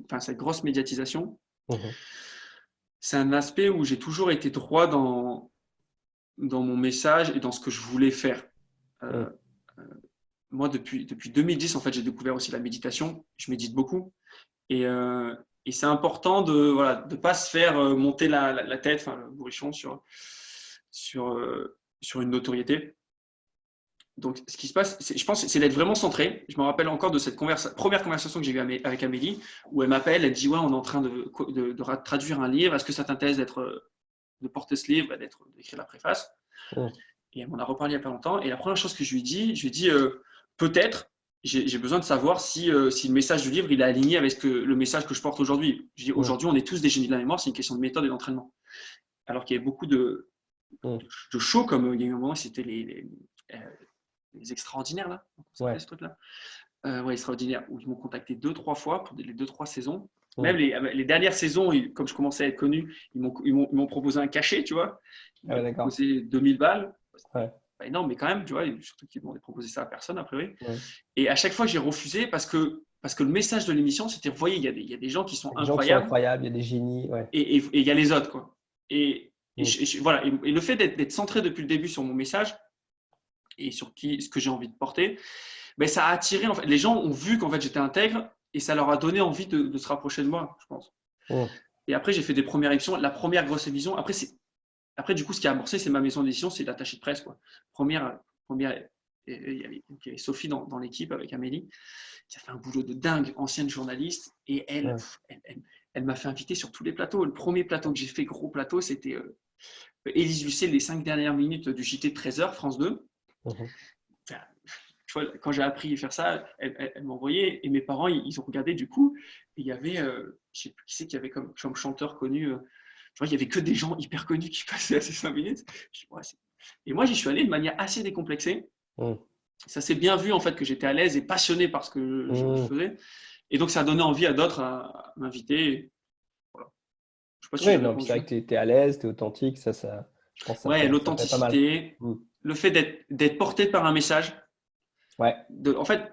enfin, cette grosse médiatisation, Mhm. c'est un aspect où j'ai toujours été droit dans mon message et dans ce que je voulais faire. Mhm. Euh, Moi, depuis 2010, en fait, j'ai découvert aussi la méditation. Je médite beaucoup. Et c'est important de pas se faire monter la tête, enfin, le bourrichon sur une notoriété. Donc, ce qui se passe, je pense, c'est d'être vraiment centré. Je me rappelle encore de cette première conversation que j'ai eue avec Amélie, où elle m'appelle, elle dit ouais, on est en train de traduire un livre. Est-ce que ça t'intéresse de porter ce livre, d'écrire la préface? Mhm. Et elle m'en a reparlé il n'y a pas longtemps. Et la première chose que je lui ai dit, peut-être, j'ai besoin de savoir si le message du livre il est aligné avec le message que je porte aujourd'hui. Je dis Mhm. aujourd'hui, on est tous des génies de la mémoire. C'est une question de méthode et d'entraînement. Alors qu'il y avait beaucoup Mm. de show, comme il y a eu un moment, c'était les extraordinaires, là. Comment ça s'appelait Ouais. ce truc-là? Ouais, extraordinaire, où ils m'ont contacté 2-3 fois pour les 2-3 saisons. Mm. Même les dernières saisons, comme je commençais à être connu, ils m'ont proposé un cachet, tu vois. Ils Ah ouais, m'ont d'accord. proposé 2000 balles. C'était Ouais. pas énorme, mais quand même, tu vois, surtout qu'ils m'ont proposé ça à personne, a priori. Ouais. Et à chaque fois, j'ai refusé parce que le message de l'émission, c'était, vous voyez, il y a des gens qui sont Il y a des gens qui sont incroyables incroyables, il y a des génies. Ouais. et il y a les autres, quoi. Et Mm. voilà. Et le fait d'être centré depuis le début sur mon message et sur ce que j'ai envie de porter, ben, ça a attiré, en fait, les gens ont vu qu'en fait j'étais intègre et ça leur a donné envie de se rapprocher de moi, je pense. Mm. Et après, j'ai fait des premières émissions. La première grosse émission, après du coup, ce qui a amorcé, c'est ma maison d'édition, c'est l'attaché de presse, quoi. Première, il y avait Sophie dans l'équipe avec Amélie, qui a fait un boulot de dingue, ancienne journaliste, et Ouais. elle m'a fait inviter sur tous les plateaux. Le premier plateau que j'ai fait, gros plateau, c'était Élise Lucet, les 5 dernières minutes du JT de 13h, France 2. Mhm. Enfin, tu vois, quand j'ai appris à faire ça, elle m'a envoyé, et mes parents, ils ont regardé du coup, et il y avait, je sais plus qui c'est qu'il y avait comme chanteur connu, tu vois, il y avait que des gens hyper connus qui passaient à ces 5 minutes. Ouais, et moi, j'y suis allé de manière assez décomplexée. Mm. Ça s'est bien vu en fait que j'étais à l'aise et passionné par ce que je Mm. faisais. Et donc, ça a donné envie à d'autres à m'inviter. Voilà. Je ne sais pas si j'ai Ouais, non, puis c'est vrai répondu. que tu es à l'aise, tu es authentique, je pense que Ouais, ça plaît pas mal. l'authenticité, Mm. le fait d'être porté par un message, Ouais, en fait,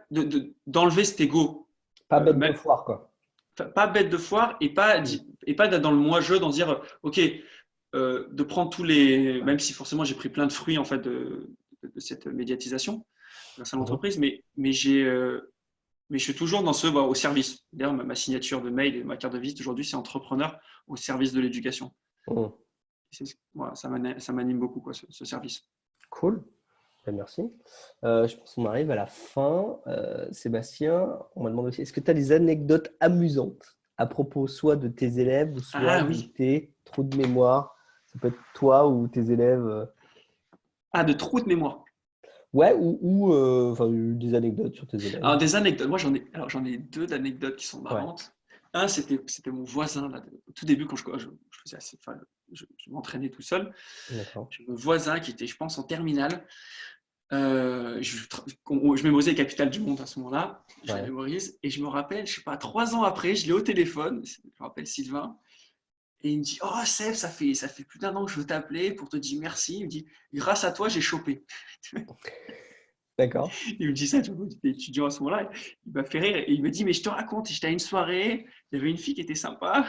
d'enlever cet ego. pas bête de Même, foire, quoi. pas bête de foire Mm. et pas d'être dans le moi-je, d'en dire, OK, de prendre tous les. Même si forcément j'ai pris plein de fruits en fait de cette médiatisation grâce à Mhm. l'entreprise, mais je suis toujours au service. D'ailleurs, ma signature de mail et ma carte de visite aujourd'hui, c'est entrepreneur au service de l'éducation. Mm. Voilà, ça m'anime beaucoup, quoi, ce service. Cool. Ben, merci. Je pense qu'on arrive à la fin. Sébastien, on m'a demandé aussi, est-ce que tu as des anecdotes amusantes à propos soit de tes élèves ou soit Ah de oui, tes trous de mémoire? Ça peut être toi ou tes élèves. de trous de mémoire. Ouais, enfin, des anecdotes sur tes élèves. Alors, des anecdotes. Moi, j'en ai deux d'anecdotes qui sont Ouais, marrantes. Un, c'était mon voisin, là, au tout début, quand je faisais enfin, je m'entraînais tout seul. d'accord. J'ai mon voisin qui était, je pense, en terminale. Je mémorisais les capitales du monde à ce moment-là. Je les Ouais. mémorise. Et je me rappelle, je sais pas, 3 ans après, je l'ai au téléphone. Je me rappelle Sylvain. Et il me dit, oh Seb, ça fait plus d'1 an que je veux t'appeler pour te dire merci. Il me dit, grâce à toi, j'ai chopé. D'accord. Il me dit ça, tu vois, il était étudiant à ce moment-là. Il m'a fait rire et il me dit, mais je te raconte, j'étais à une soirée, il y avait une fille qui était sympa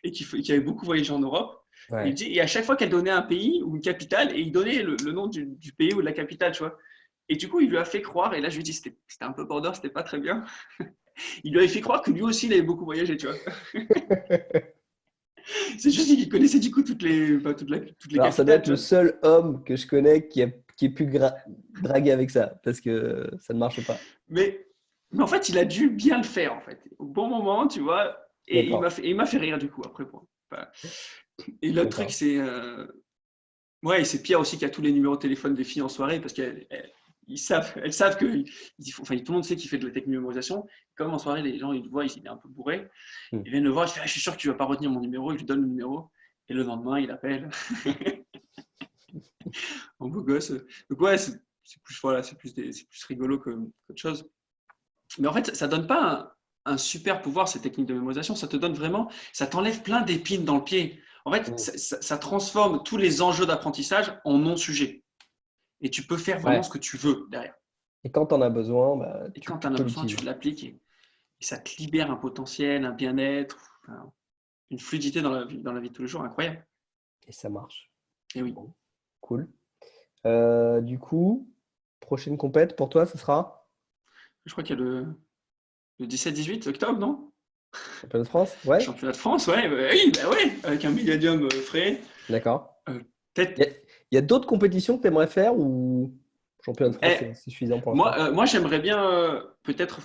et qui avait beaucoup voyagé en Europe. Et il me Ouais. dit, et à chaque fois qu'elle donnait un pays ou une capitale, et il donnait le nom du pays ou de la capitale, tu vois. Et du coup, il lui a fait croire, et là je lui ai dit, c'était un peu border, c'était pas très bien. Il lui avait fait croire que lui aussi, il avait beaucoup voyagé, tu vois. C'est juste qu'il connaissait du coup toutes les Alors, ça doit capitales, être tu le vois. seul homme que je connais qui ait pu draguer avec ça, parce que ça ne marche pas. Mais en fait, il a dû bien le faire, en fait. Au bon moment, tu vois. Et D'accord. il m'a fait rire, du coup, après. Bon. Enfin, et l'autre truc, D'accord. c'est. Ouais, et c'est Pierre aussi qui a tous les numéros de téléphone des filles en soirée parce elles savent que. Enfin, tout le monde sait qu'il fait de la techno-mémorisation. Comme en soirée, les gens, ils le voient, il est un peu bourré. Hmm. Ils viennent le voir, il fait, ah, je suis sûr que tu vas pas retenir mon numéro. Il lui donne le numéro. Et le lendemain, il appelle. En beau gosse. Donc, ouais, c'est plus, voilà, c'est plus rigolo qu'autre chose. Mais en fait, ça donne pas un super pouvoir, ces techniques de mémorisation. Ça te donne vraiment, ça t'enlève plein d'épines dans le pied. En fait, Hmm. ça transforme tous les enjeux d'apprentissage en non-sujets. Et tu peux faire vraiment Ouais. ce que tu veux derrière. Et quand tu en as besoin, bah, Et quand tu tu en as peux besoin, tu l'utiliser. l'appliques et ça te libère un potentiel, un bien-être, enfin, une fluidité dans la vie de tous les jours incroyable. Et ça marche. Et oui. Bon, cool. Du coup, prochaine compète pour toi, ce sera Je crois qu'il y a le 17-18 octobre, non? Championnat de France? Ouais, Championnat de France, ouais, oui, bah ouais, avec un Millennium frais. d'accord. Euh, Il y peut-être. a, il y a d'autres compétitions que tu aimerais faire ou Championnat de France, Eh, c'est suffisant pour moi, l'instant? moi j'aimerais bien peut-être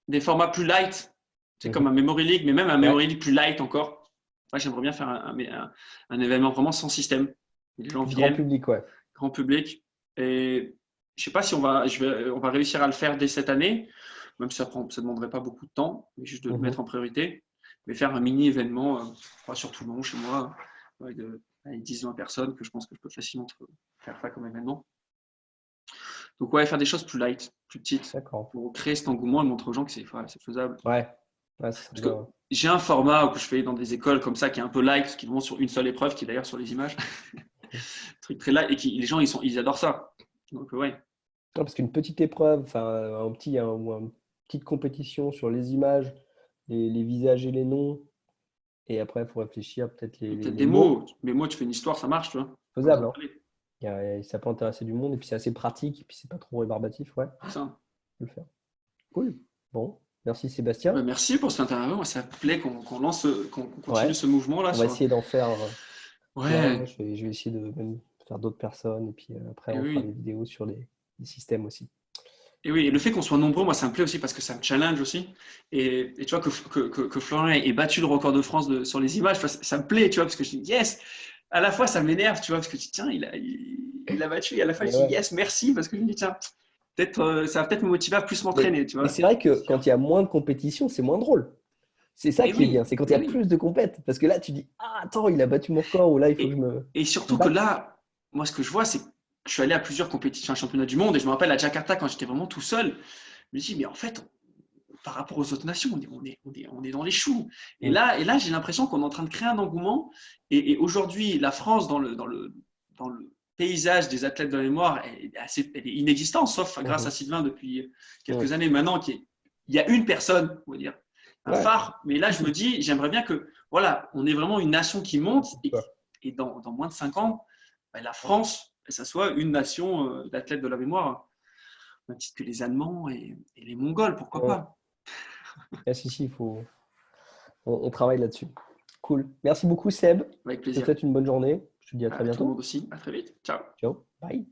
des formats plus light, c'est comme Mhm. un Memory League, mais même un Ouais, Memory League plus light encore. Moi, j'aimerais bien faire un événement vraiment sans système. Les gens plus grand viennent, public, ouais. grand public. Et je sais pas si on va réussir à le faire dès cette année, même si ça demanderait pas beaucoup de temps, mais juste de le Mhm. mettre en priorité. Mais faire un mini événement, sur Toulon, chez moi, ouais, 10-20 personnes que je pense que je peux facilement faire ça comme événement. Donc, ouais, faire des choses plus light, plus petites, D'accord. pour créer cet engouement et montrer aux gens que c'est faisable. Ouais, ça serait Parce que bien. j'ai un format que je fais dans des écoles comme ça qui est un peu light, qui est vraiment sur une seule épreuve, qui est d'ailleurs sur les images. Truc très light, et les gens, ils adorent ça. Donc, ouais. Non, parce qu'une petite épreuve, enfin, ou une petite compétition sur les images, les visages et les noms, et après, il faut réfléchir peut-être Peut-être les des mots. mots. Mes mots, tu fais une histoire, ça marche, tu vois. Pas besoin Faisable, de hein. parler. Ça peut intéresser du monde, et puis c'est assez pratique, et puis c'est pas trop rébarbatif, ouais, C'est ça. on peut le faire. Cool. Bon, merci Ouais, Sébastien. merci pour cette interview. Moi, ça me plaît qu'on continue Ouais, ce mouvement-là. on va essayer d'en faire plein. Ouais, Je vais essayer de même faire d'autres personnes, et puis après, et on fera des oui. vidéos sur les systèmes aussi. Et oui, et le fait qu'on soit nombreux, moi, ça me plaît aussi parce que ça me challenge aussi. Et tu vois, que Florian ait battu le record de France sur les images, ça me plaît, tu vois, parce que je dis yes. À la fois, ça m'énerve, tu vois, parce que je dis tiens, il a battu. Et à la fois, Mais je dis ouais. yes, merci, parce que je me dis tiens, ça va peut-être me motiver à plus m'entraîner, tu Mais vois. c'est vrai que quand il y a moins de compétition, c'est moins drôle. C'est ça Et qui est bien, oui, c'est quand il y et a oui. plus de compètes. Parce que là, tu dis, ah, attends, il a battu mon record, ou là, il faut que Et, et je me surtout que batte. là, moi, ce que je vois, c'est que je suis allé à plusieurs compétitions, un championnat du monde, et je me rappelle à Jakarta, quand j'étais vraiment tout seul, je me dis, mais en fait, par rapport aux autres nations, on est dans les choux. Et Mm. là, j'ai l'impression qu'on est en train de créer un engouement. Et aujourd'hui, la France, dans le paysage des athlètes de la mémoire, elle est inexistante, sauf grâce à Mhm. Sylvain depuis Ouais. quelques années maintenant. Il y a une personne, on va dire, un Ouais. phare. Mais là, Si, je me si. dis, j'aimerais bien que, voilà, on est vraiment une nation qui monte Ouais. et dans moins de 5 ans, bah, la France, ça soit une nation d'athlètes de la mémoire, au même titre que les Allemands et les Mongols, pourquoi Ouais. pas. Ah, si, si, on travaille là-dessus. Cool. Merci beaucoup, Seb. Avec Je te plaisir. souhaite une bonne journée. Je te dis à très À tout le monde bientôt. aussi. À très vite. Ciao. Ciao. Bye.